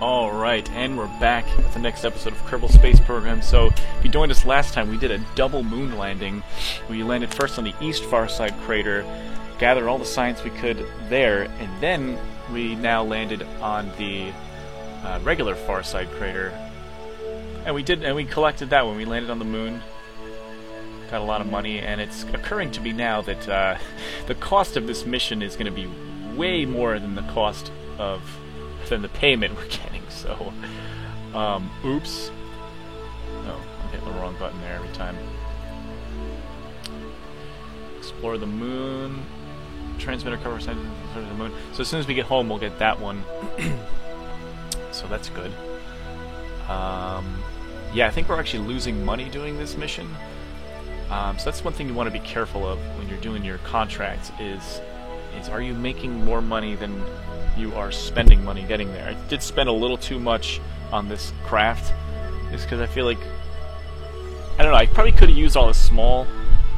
Alright, and we're back at the next episode of Kerbal Space Program. So, if you joined us last time, we did a double moon landing. We landed first on the east far side crater, gathered all the science we could there, and then we now landed on the regular far side crater. And we collected that when we landed on the moon. Got a lot of money, and it's occurring to me now that the cost of this mission is going to be way more than the cost than the payment we're getting, so oops. Oh, I'm hitting the wrong button there every time. Explore the moon. Transmitter cover side of the moon. So as soon as we get home, we'll get that one. So that's good. Yeah, I think we're actually losing money doing this mission. So that's one thing you want to be careful of when you're doing your contracts is are you making more money than you are spending money getting there. I did spend a little too much on this craft, just because I feel like, I don't know, I probably could have used all the small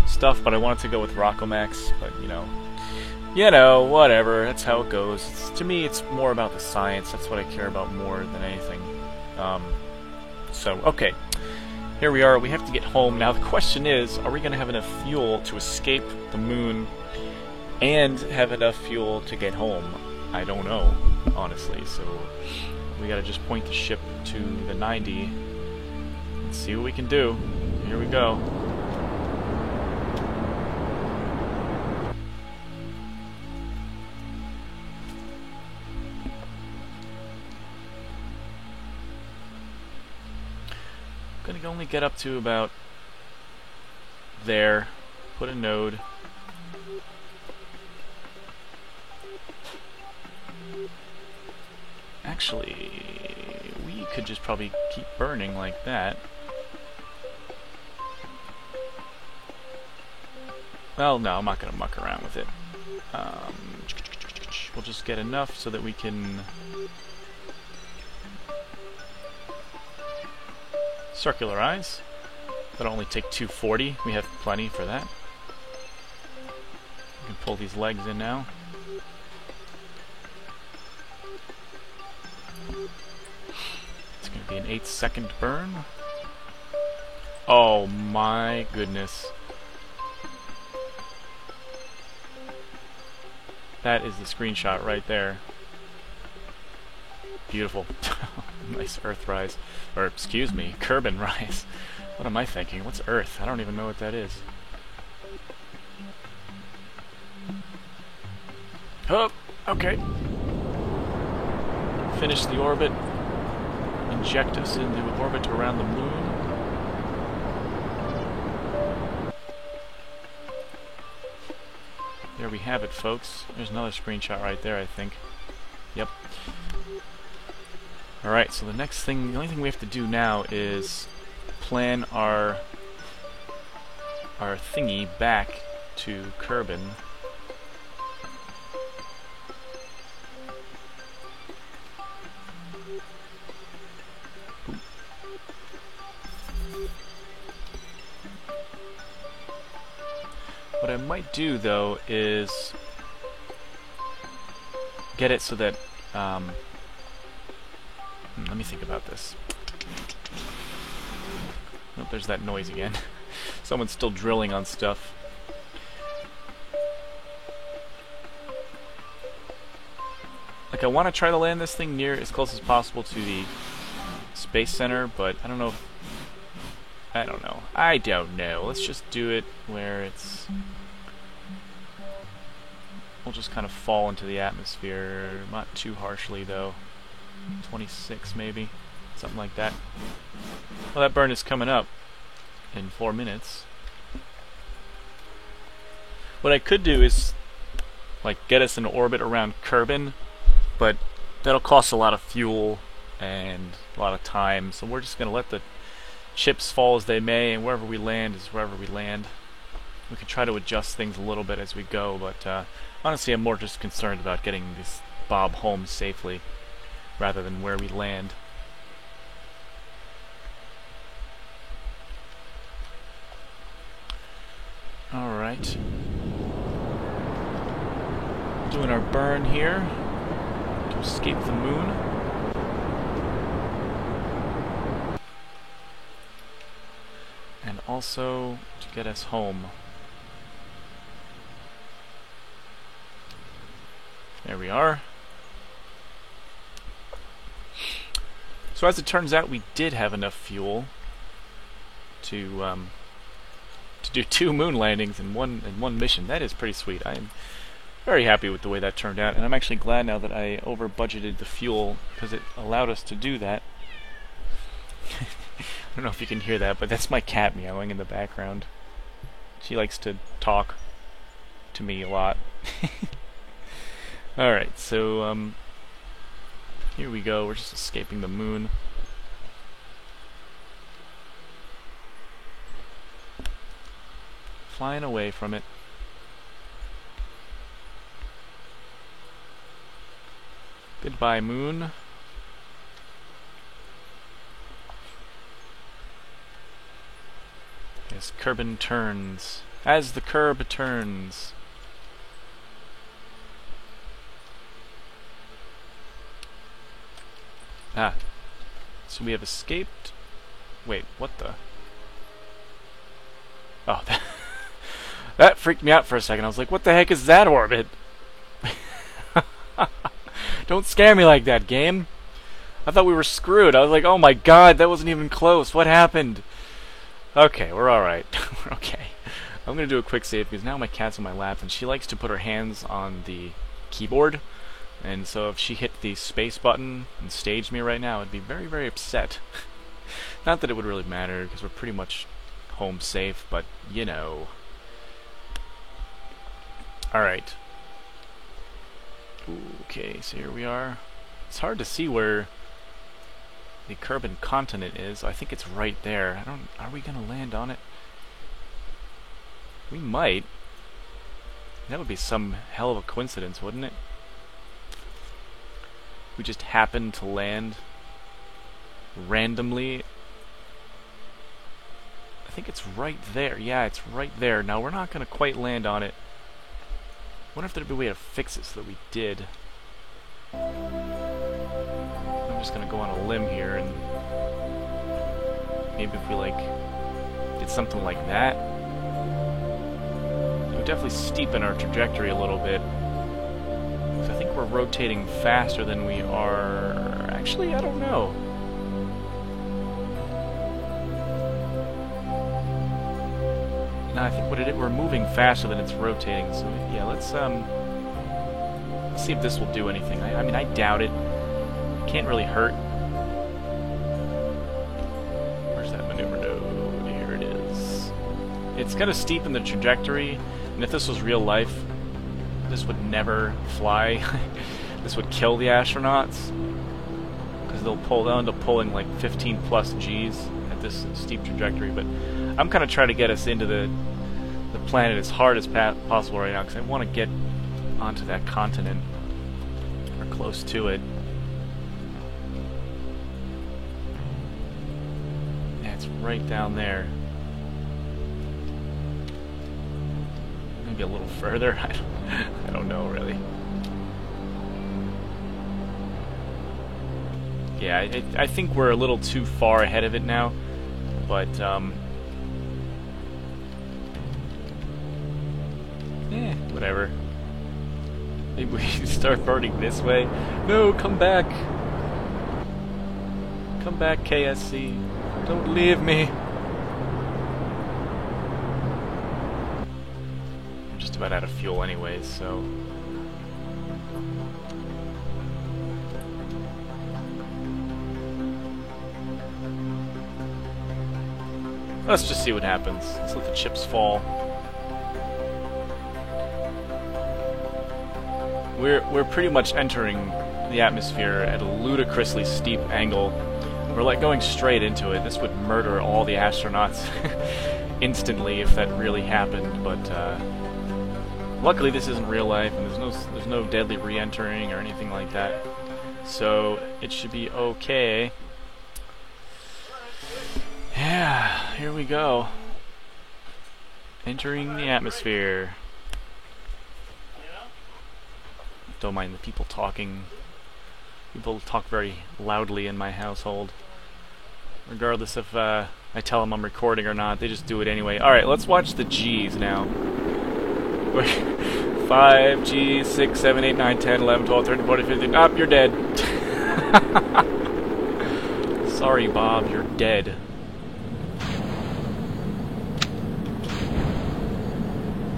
stuff, but I wanted to go with Rockomax, but you know, whatever, that's how it goes. To me, it's more about the science, that's what I care about more than anything. So, okay, here we are, we have to get home. Now the question is, are we going to have enough fuel to escape the moon and have enough fuel to get home? I don't know, honestly, so we gotta just point the ship to the 90 and see what we can do. Here we go. I'm gonna only get up to about there, put a node. Actually, we could just probably keep burning like that. Well, no, I'm not going to muck around with it. We'll just get enough so that we can circularize. That'll only take 240. We have plenty for that. We can pull these legs in now. It's going to be an 8-second burn. Oh my goodness. That is the screenshot right there. Beautiful. Nice Earth rise. Or, excuse me, Kerbin rise. What am I thinking? What's Earth? I don't even know what that is. Oh, okay. Finish the orbit. Inject us into orbit around the moon. There we have it, folks. There's another screenshot right there, I think. Yep. Alright, so the only thing we have to do now is plan our thingy back to Kerbin. What I might do, though, is get it so that, let me think about this. Oh, there's that noise again. Someone's still drilling on stuff. Like, I want to try to land this thing near as close as possible to the Space Center, but I don't know if... I don't know. Let's just do it where it's... We'll just kind of fall into the atmosphere. Not too harshly, though. 26, maybe. Something like that. Well, that burn is coming up in 4 minutes. What I could do is, like, get us in orbit around Kerbin, but that'll cost a lot of fuel and a lot of time, so we're just going to let the chips fall as they may, and wherever we land is wherever we land. We can try to adjust things a little bit as we go, but honestly I'm more just concerned about getting this Bob home safely rather than where we land. Alright. Doing our burn here to escape the moon. also to get us home. There we are. So as it turns out, we did have enough fuel to do 2 moon landings in one mission. That is pretty sweet. I am very happy with the way that turned out, and I'm actually glad now that I over-budgeted the fuel because it allowed us to do that. I don't know if you can hear that, but that's my cat meowing in the background. She likes to talk to me a lot. Alright, so here we go. We're just escaping the moon. Flying away from it. Goodbye, moon. As Kerbin turns. As the curb turns. Ah. So we have escaped. Wait, what the? Oh, that freaked me out for a second. I was like, what the heck is that orbit? Don't scare me like that, game. I thought we were screwed. I was like, oh my god, that wasn't even close. What happened? Okay, we're alright. We're okay. I'm going to do a quick save because now my cat's on my lap and she likes to put her hands on the keyboard. And so if she hit the space button and staged me right now, I'd be very, very upset. Not that it would really matter because we're pretty much home safe, but you know. Alright. Okay, so here we are. It's hard to see where the Kerbin continent is. I think it's right there. Are we gonna land on it? We might. That would be some hell of a coincidence, wouldn't it? We just happened to land randomly. I think it's right there. Yeah, it's right there. Now, we're not gonna quite land on it. I wonder if there'd be a way to fix it so that we did. I'm just gonna go on a limb here and maybe if we did something like that, it would definitely steepen our trajectory a little bit. Because I think we're rotating faster than we are. Actually, I don't know. No, I think we're moving faster than it's rotating. So yeah, let's see if this will do anything. I mean, I doubt it. Can't really hurt. Where's that maneuver node? Here it is. It's gonna steepen the trajectory, and if this was real life, this would never fly. This would kill the astronauts because they'll end up pulling like 15 plus Gs at this steep trajectory. But I'm kind of trying to get us into the planet as hard as possible right now because I want to get onto that continent or close to it. Yeah, it's right down there. Maybe a little further. I don't know really. Yeah, I think we're a little too far ahead of it now, but whatever. Maybe we start burning this way. No, come back. Come back, KSC. Don't leave me. I'm just about out of fuel anyways, so... Let's just see what happens. Let's let the chips fall. We're pretty much entering the atmosphere at a ludicrously steep angle. We're like going straight into it. This would murder all the astronauts instantly if that really happened, but luckily this isn't real life and there's no deadly re-entering or anything like that. So it should be okay. Yeah, here we go. Entering the atmosphere. Don't mind the people talking. People talk very loudly in my household. regardless if I tell them I'm recording or not. They just do it anyway. Alright, let's watch the G's now. 5, G, 6, 7, 8, 9, 10, 11, 12, 13, 14, 15. Up, you're dead. Sorry, Bob, you're dead.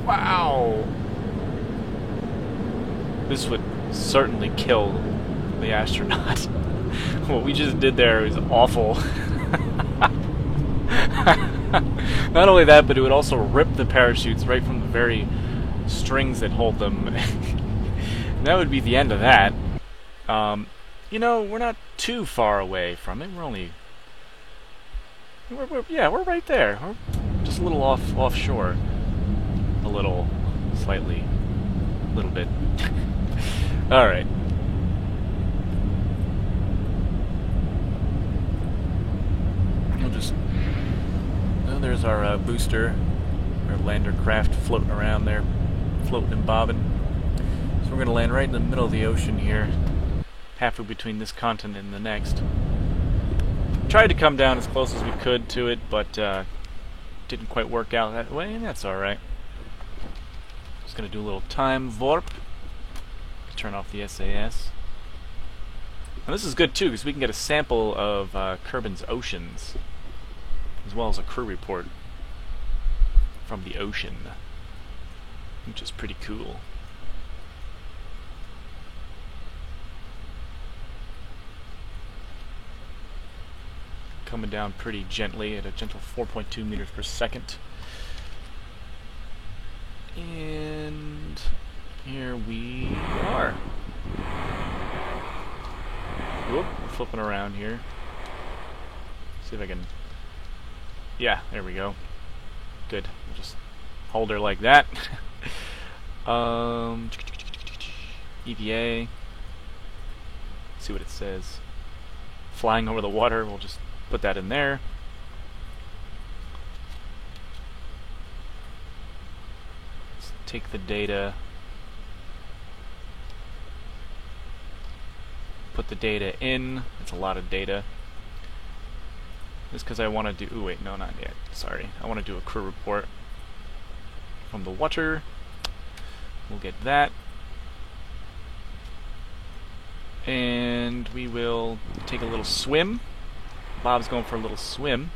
Wow. This would certainly kill the astronaut. What we just did there was awful. Not only that, but it would also rip the parachutes right from the very strings that hold them. And that would be the end of that. You know, we're not too far away from it. We're only... we're right there. We're just a little offshore. A little. Slightly. A little bit. Alright. We'll just... Oh, there's our booster. Our lander craft floating around there. Floating and bobbing. So we're going to land right in the middle of the ocean here. Halfway between this continent and the next. Tried to come down as close as we could to it, but didn't quite work out that way, and that's alright. Just going to do a little time warp. Turn off the SAS. And this is good too, because we can get a sample of Kerbin's oceans, as well as a crew report from the ocean, which is pretty cool. Coming down pretty gently at a gentle 4.2 meters per second. And here we are. Whoop, we're flipping around here. See if I can... Yeah, there we go. Good. We'll just hold her like that. EVA. See what it says. Flying over the water, we'll just put that in there. Let's take the data. Put the data in. It's a lot of data. Just because I want to do... Ooh, wait, no, not yet. Sorry. I want to do a crew report from the water. We'll get that. And we will take a little swim. Bob's going for a little swim.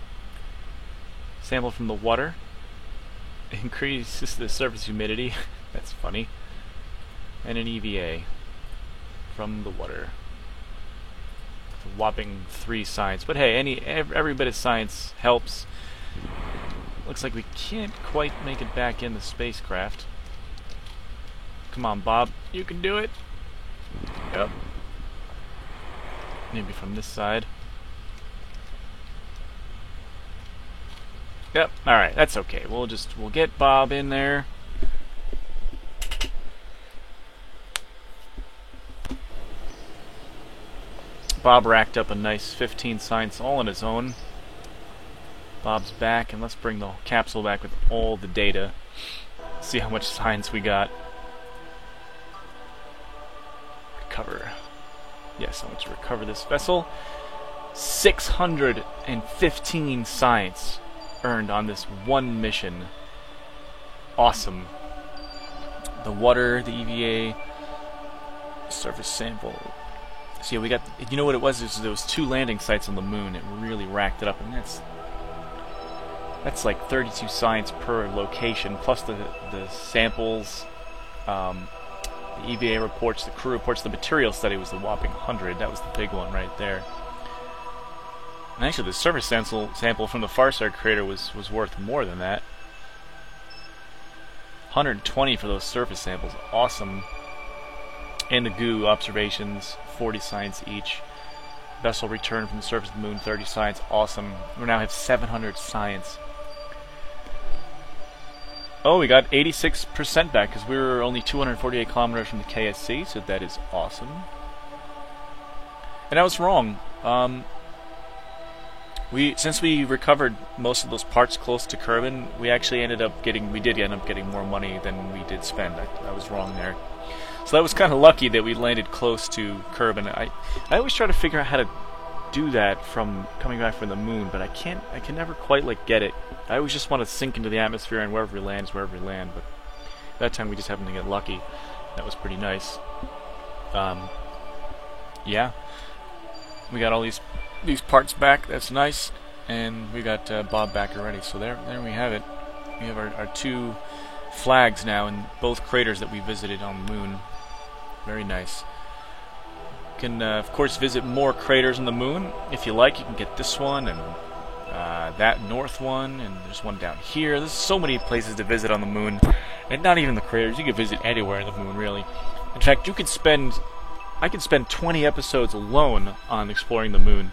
Sample from the water. Increases the surface humidity. That's funny. And an EVA from the water. A whopping 3 science. But hey, every bit of science helps. Looks like we can't quite make it back in the spacecraft. Come on, Bob. You can do it. Yep. Maybe from this side. Yep, alright, that's okay. We'll get Bob in there. Bob racked up a nice 15 science all on his own. Bob's back, and let's bring the capsule back with all the data. See how much science we got. Recover. Yes, I want to recover this vessel. 615 science earned on this one mission. Awesome. The water, the EVA, surface sample. So yeah, we got, you know what it was? There was 2 landing sites on the moon. It really racked it up, and that's like 32 science per location, plus the samples, the EVA reports, the crew reports. The material study was the whopping 100. That was the big one right there. And actually, the surface sample from the Farsar crater was worth more than that. 120 for those surface samples. Awesome. And the goo observations, 40 science each. Vessel return from the surface of the moon, 30 science. Awesome. We now have 700 science. Oh, we got 86% back because we were only 248 kilometers from the KSC, so that is awesome. And I was wrong. Since we recovered most of those parts close to Kerbin, we did end up getting more money than we did spend. I was wrong there. So that was kind of lucky that we landed close to Kerbin. I always try to figure out how to do that from coming back from the moon, but I can never quite like get it. I always just want to sink into the atmosphere, and wherever we land is wherever we land. But that time we just happened to get lucky. That was pretty nice. Yeah, we got all these parts back. That's nice, and we got Bob back already. So there we have it. We have our 2 flags now in both craters that we visited on the moon. Very nice. You can, of course, visit more craters on the moon if you like. You can get this one and that north one, and there's one down here. There's so many places to visit on the moon, and not even the craters. You can visit anywhere on the moon, really. In fact, I could spend 20 episodes alone on exploring the moon,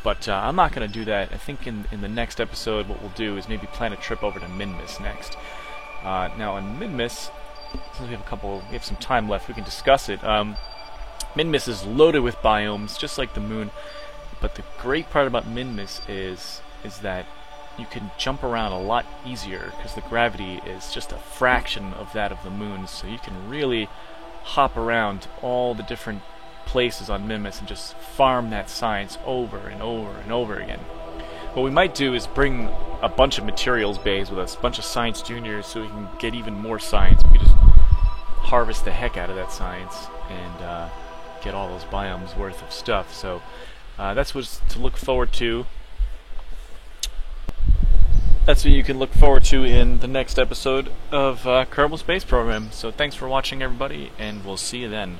but I'm not going to do that. I think in the next episode, what we'll do is maybe plan a trip over to Minmus next. Now, on Minmus, since we have some time left, we can discuss it. Minmus is loaded with biomes, just like the moon. But the great part about Minmus is that you can jump around a lot easier because the gravity is just a fraction of that of the moon. So you can really hop around all the different places on Minmus and just farm that science over and over and over again. What we might do is bring a bunch of materials bays with us, a bunch of science juniors, so we can get even more science. We can just harvest the heck out of that science and get all those biomes worth of stuff. So that's what's to look forward to. That's what you can look forward to in the next episode of Kerbal Space Program. So thanks for watching, everybody, and we'll see you then.